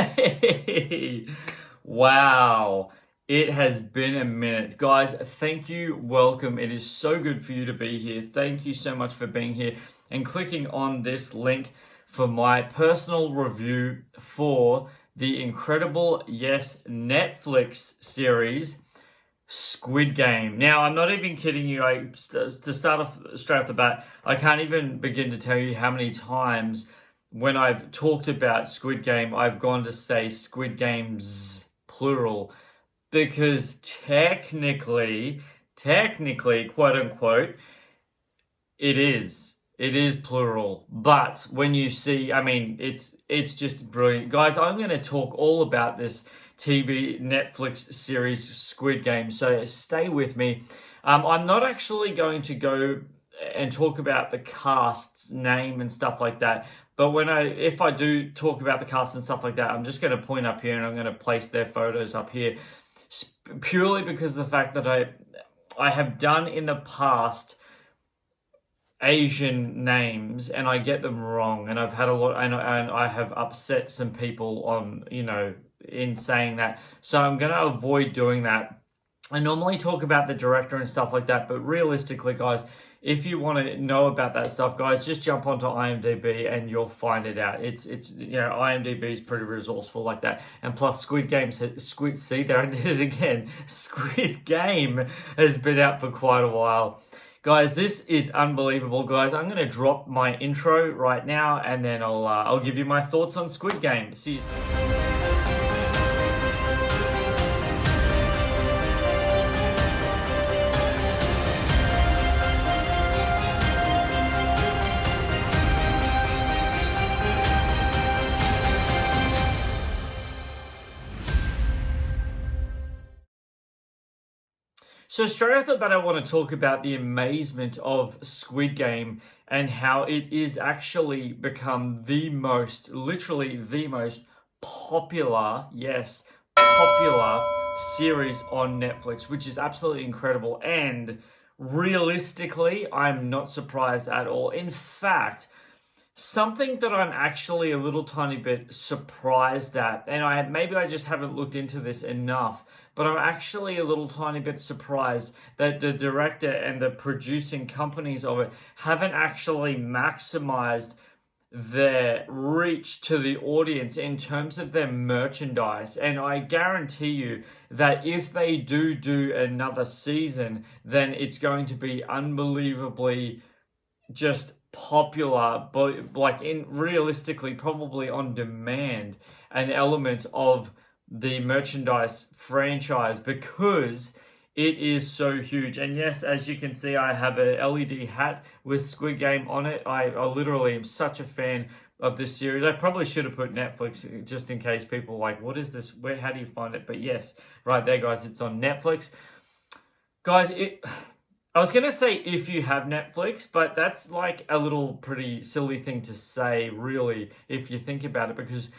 Hey, wow. It has been a minute. Guys, thank you. Welcome. It is so good for you to be here. Thank you so much for being here and clicking on this link for my personal review for the incredible, yes, Netflix series, Squid Game. Now, I'm not even kidding you. To start off straight off the bat, I can't even begin to tell you how many times when I've talked about Squid Game, I've gone to say Squid Games, plural, because technically, quote unquote, it is plural. But when you see, I mean, it's just brilliant. Guys, I'm going to talk all about this TV Netflix series Squid Game, so stay with me. I'm not actually going to go and talk about the cast's name and stuff like that. But if I do talk about the cast and stuff like that, I'm just going to point up here and I'm going to place their photos up here, purely because of the fact that I have done in the past Asian names and I get them wrong, and I've had a lot, and I have upset some people on, in saying that. So I'm going to avoid doing that. I normally talk about the director and stuff like that, but realistically, guys, if you want to know about that stuff, guys, just jump onto IMDb and you'll find it out. It's IMDb is pretty resourceful like that. And plus, see there, I did it again. Squid Game has been out for quite a while. Guys, this is unbelievable, guys. I'm going to drop my intro right now, and then I'll give you my thoughts on Squid Game. See you soon. So straight off the bat, I want to talk about the amazement of Squid Game and how it is actually become literally the most popular, yes, popular series on Netflix, which is absolutely incredible. And realistically, I'm not surprised at all. In fact, something that I'm actually a little tiny bit surprised at, and maybe I just haven't looked into this enough, but I'm actually a little tiny bit surprised that the director and the producing companies of it haven't actually maximized their reach to the audience in terms of their merchandise. And I guarantee you that if they do another season, then it's going to be unbelievably just popular, but realistically probably on demand, an element of the merchandise franchise, because it is so huge. And yes, as you can see, I have a LED hat with Squid Game on it. I literally am such a fan of this series. I probably should have put Netflix just in case people are like, what is this? How do you find it? But yes, right there, guys, it's on Netflix. Guys, I was going to say if you have Netflix, but that's like a little pretty silly thing to say, really, if you think about it, because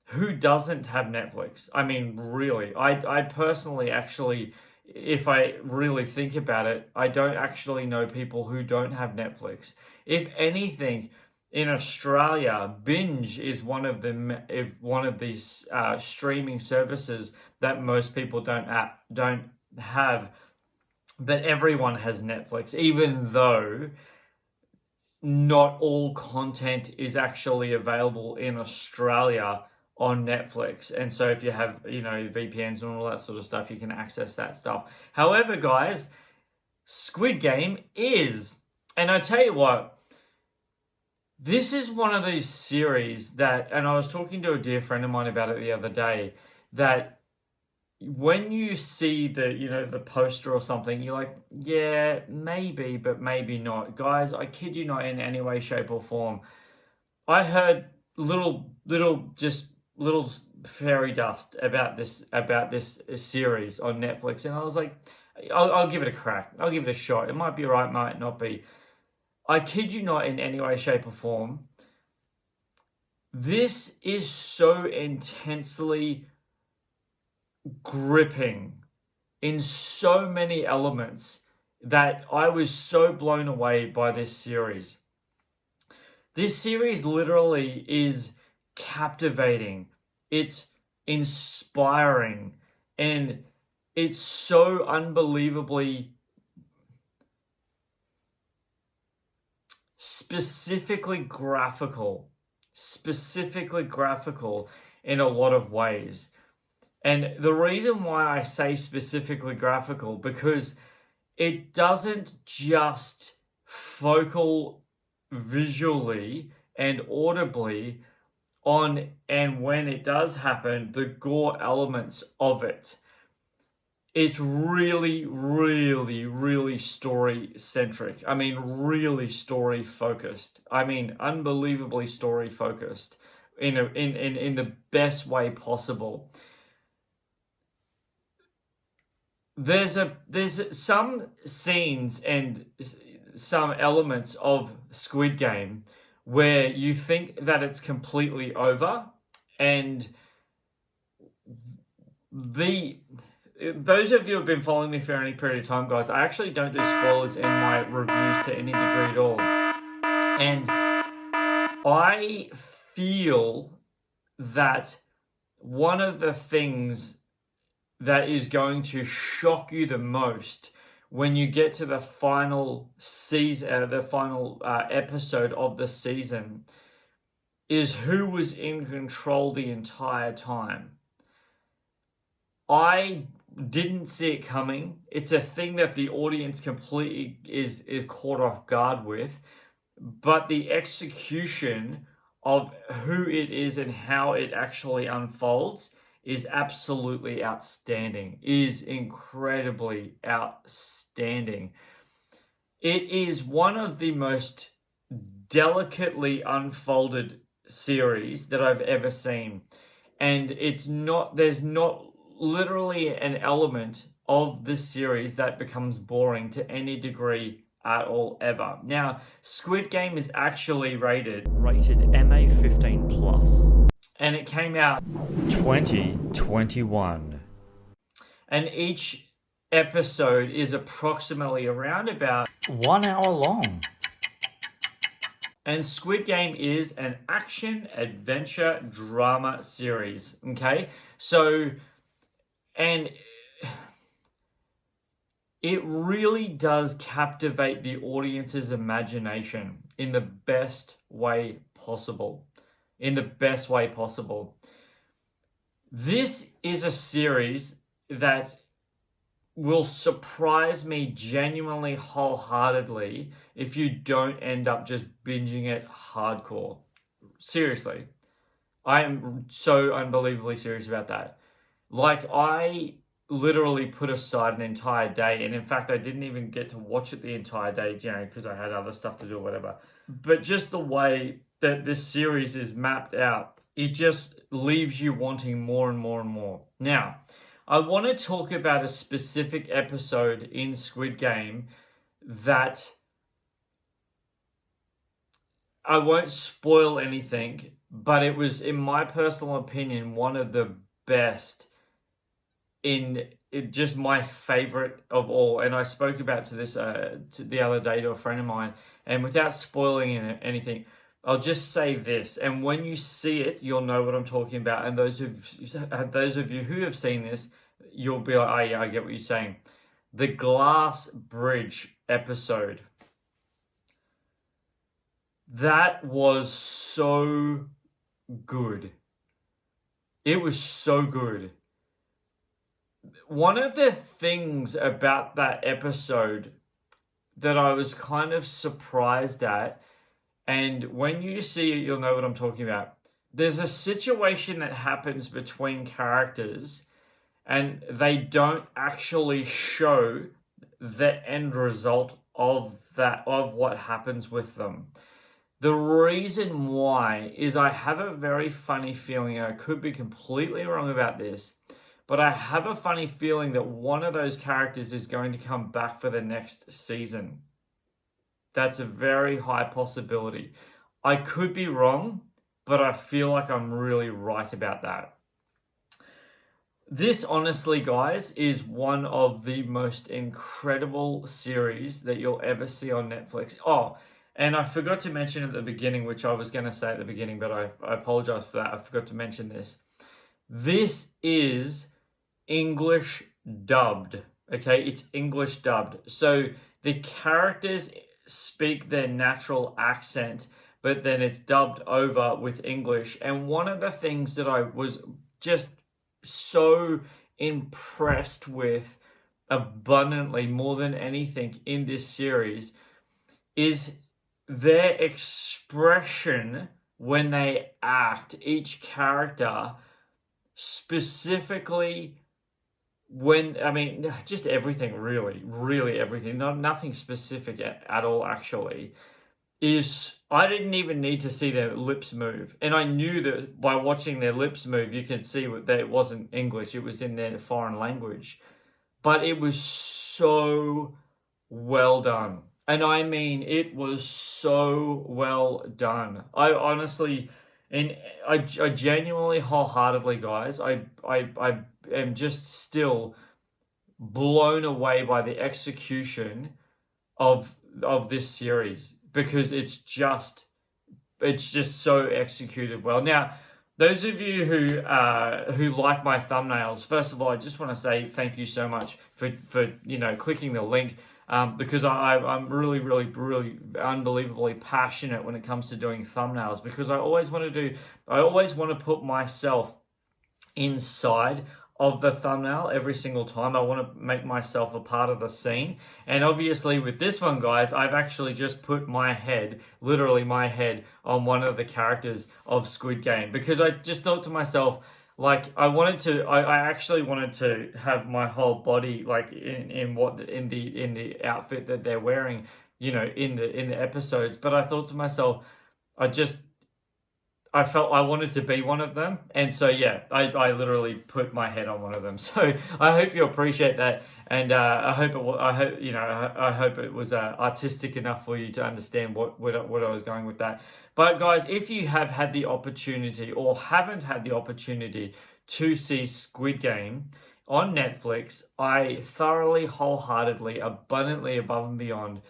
who doesn't have Netflix? I mean, really, I personally actually, if I really think about it, I don't actually know people who don't have Netflix. If anything, in Australia, Binge is one of these streaming services that most people don't have. But everyone has Netflix, even though not all content is actually available in Australia on Netflix. And so if you have, VPNs and all that sort of stuff, you can access that stuff. However, guys, Squid Game is, and I tell you what, this is one of these series that, and I was talking to a dear friend of mine about it the other day, that when you see the poster or something, you're like, yeah, maybe, but maybe not. Guys, I kid you not, in any way, shape, or form. I heard little fairy dust about this series on Netflix, and I was like, I'll give it a crack. I'll give it a shot. It might be right, might not be. I kid you not, in any way, shape, or form. This is so intensely gripping in so many elements that I was so blown away by this series. This series literally is captivating It's inspiring, and it's so unbelievably specifically graphical in a lot of ways. And the reason why I say specifically graphical, because it doesn't just focal visually and audibly on, and when it does happen, the gore elements of it. It's really, really, really story centric. I mean, really story focused. I mean, unbelievably story focused in the best way possible. There's some scenes and some elements of Squid Game where you think that it's completely over, and those of you who have been following me for any period of time, guys, I actually don't do spoilers in my reviews to any degree at all. And I feel that one of the things that is going to shock you the most when you get to the final season, the final episode of the season, is who was in control the entire time. I didn't see it coming. It's a thing that the audience completely is caught off guard with, but the execution of who it is and how it actually unfolds is absolutely outstanding, is incredibly outstanding. It is one of the most delicately unfolded series that I've ever seen. And there's not literally an element of this series that becomes boring to any degree at all ever. Now, Squid Game is actually rated MA 15 plus, and it came out 2021. And each episode is approximately around about 1 hour long. And Squid Game is an action adventure drama series. Okay, so, and it really does captivate the audience's imagination in the best way possible. This is a series that will surprise me genuinely, wholeheartedly, if you don't end up just binging it hardcore. Seriously. I am so unbelievably serious about that. Like, I literally put aside an entire day, and in fact, I didn't even get to watch it the entire day, because I had other stuff to do or whatever. But just the way that this series is mapped out, it just leaves you wanting more and more and more. Now, I want to talk about a specific episode in Squid Game that I won't spoil anything, but it was, in my personal opinion, one of the best, just my favorite of all. And I spoke about this the other day to a friend of mine, and without spoiling anything, I'll just say this, and when you see it, you'll know what I'm talking about. And those of you who have seen this, you'll be like, oh yeah, I get what you're saying. The Glass Bridge episode. That was so good. It was so good. One of the things about that episode that I was kind of surprised at, and when you see it, you'll know what I'm talking about. There's a situation that happens between characters, and they don't actually show the end result of what happens with them. The reason why is I have a very funny feeling, and I could be completely wrong about this, but I have a funny feeling that one of those characters is going to come back for the next season. That's a very high possibility. I could be wrong, but I feel like I'm really right about that. This, honestly, guys, is one of the most incredible series that you'll ever see on Netflix. Oh, and I forgot to mention at the beginning, which I was going to say at the beginning, but I apologize for that. I forgot to mention this. This is English dubbed. Okay, it's English dubbed. So the characters speak their natural accent, but then it's dubbed over with English. And one of the things that I was just so impressed with abundantly more than anything in this series is their expression when they act, each character, specifically when, I mean, just everything, really everything, nothing specific at all, actually, is, I didn't even need to see their lips move. And I knew that by watching their lips move, you could see that it wasn't English, it was in their foreign language. But it was so well done. And I mean, it was so well done. I honestly, and I genuinely, wholeheartedly, guys, I am just still blown away by the execution of this series, because it's just so executed well. Now, those of you who like my thumbnails, first of all, I just want to say thank you so much for clicking the link, because I'm really unbelievably passionate when it comes to doing thumbnails, because I always want to put myself inside of the thumbnail every single time. I want to make myself a part of the scene. And obviously with this one, guys, I've actually just put my head, literally my head, on one of the characters of Squid Game, because I just thought to myself, like, I actually wanted to have my whole body, like, in the outfit that they're wearing, in the episodes. But I thought to myself, I felt I wanted to be one of them, and so yeah, I literally put my head on one of them. So I hope you appreciate that, and I hope it was artistic enough for you to understand what I was going with that. But guys, if you have had the opportunity or haven't had the opportunity to see Squid Game on Netflix, I thoroughly, wholeheartedly, abundantly, above and beyond,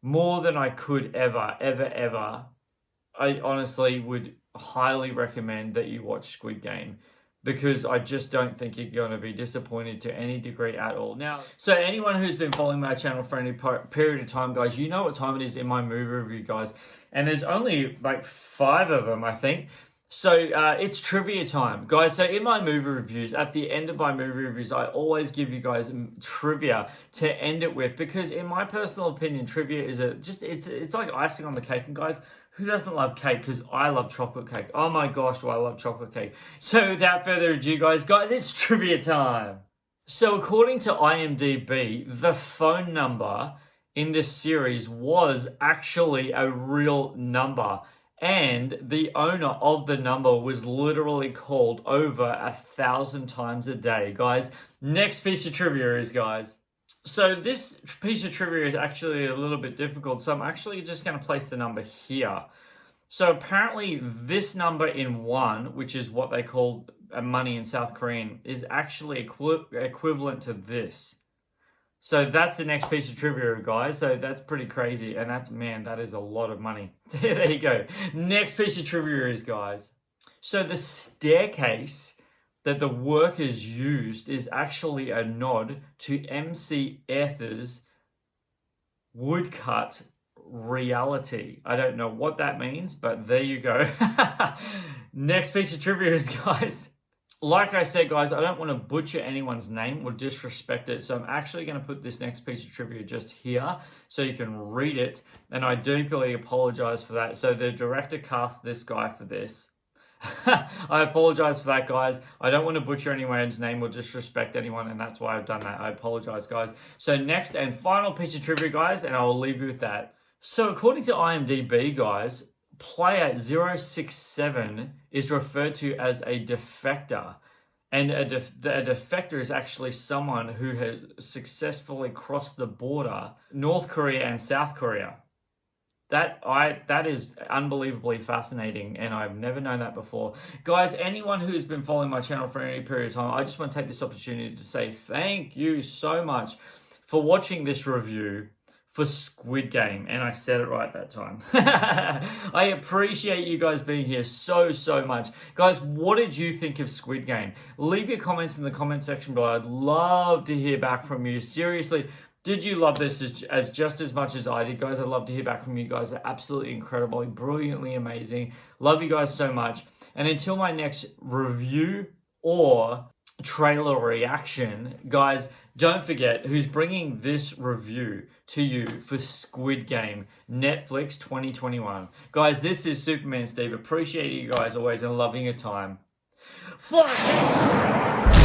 more than I could ever, I honestly would highly recommend that you watch Squid Game, because I just don't think you're going to be disappointed to any degree at all. Now, so anyone who's been following my channel for any period of time, guys, you know what time it is in my movie review, guys, and there's only like 5 of them, I think. So it's trivia time, guys. So in my movie reviews, at the end of my movie reviews, I always give you guys trivia to end it with, because in my personal opinion, trivia is it's like icing on the cake. And guys, who doesn't love cake? Because I love chocolate cake. Oh my gosh, do I love chocolate cake. So without further ado, guys, it's trivia time. So according to IMDb, the phone number in this series was actually a real number. And the owner of the number was literally called over 1,000 times a day. Guys, next piece of trivia is, guys, so this piece of trivia is actually a little bit difficult, so I'm actually just going to place the number here. So apparently this number in 1, which is what they call money in South Korean, is actually equivalent to this. So that's the next piece of trivia, guys. So that's pretty crazy, and that is a lot of money. There you go. Next piece of trivia is, guys, so the staircase that the workers used is actually a nod to MC Aether's woodcut reality. I don't know what that means, but there you go. Next piece of trivia is, guys, like I said, guys, I don't want to butcher anyone's name or disrespect it, so I'm actually going to put this next piece of trivia just here so you can read it, and I deeply apologize for that. So the director cast this guy for this. I apologize for that, guys. I don't want to butcher anyone's name or disrespect anyone, and that's why I've done that. I apologize, guys. So next and final piece of trivia, guys, and I will leave you with that. So according to IMDb, guys, player 067 is referred to as a defector. And a defector is actually someone who has successfully crossed the border, North Korea and South Korea. That is unbelievably fascinating, and I've never known that before. Guys, anyone who's been following my channel for any period of time, I just want to take this opportunity to say thank you so much for watching this review, for Squid Game, and I said it right that time. I appreciate you guys being here so much. Guys, what did you think of Squid Game? Leave your comments in the comment section below. I'd love to hear back from you. Seriously, did you love this as just as much as I did? Guys, I'd love to hear back from you guys. They're absolutely incredible, brilliantly amazing. Love you guys so much. And until my next review or trailer reaction, guys, don't forget who's bringing this review to you for Squid Game, Netflix 2021. Guys, this is Superman Steve. Appreciate you guys always and loving your time. Fly!